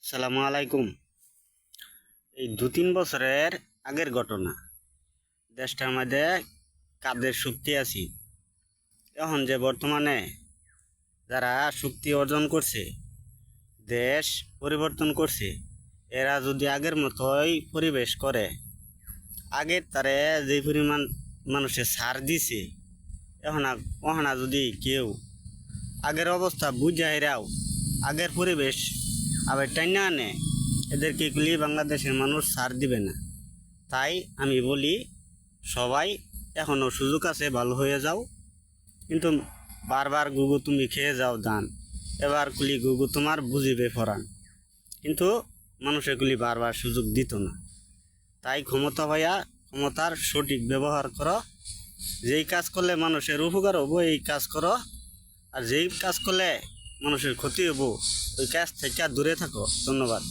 সালামু আলাইকুম। এই 2-3 বছরের আগের ঘটনা। দেশটার মধ্যে কাদের শক্তি আছি, এখন যে বর্তমানে যারা শক্তি অর্জন করছে, দেশ পরিবর্তন করছে, এরা যদি আগের মতোই পরিবেশ করে, আগের তারে যে পরিমাণ মানুষের ছাড় দিছে, এখন যদি কেউ আগের অবস্থা বুঝাইরাও আগের পরিবেশ আবার টাইনা আনে, এদেরকে এগুলি বাংলাদেশের মানুষ ছাড় দিবে না। তাই আমি বলি, সবাই এখনও সুযোগ আছে, ভালো হয়ে যাও। কিন্তু বারবার গুগু তুমি খেয়ে যাও দান, এবার গুলি গুগু তোমার বুঝিবে ফরান। কিন্তু মানুষ এগুলি বারবার সুযোগ দিত না। তাই ক্ষমতা হইয়া ক্ষমতার সঠিক ব্যবহার করো। যেই কাজ করলে মানুষের উপকার হবো এই কাজ করো, আর যেই কাজ করলে মানুষের ক্ষতি হবো ওই কাজ থেকে দূরে থাকো। ধন্যবাদ।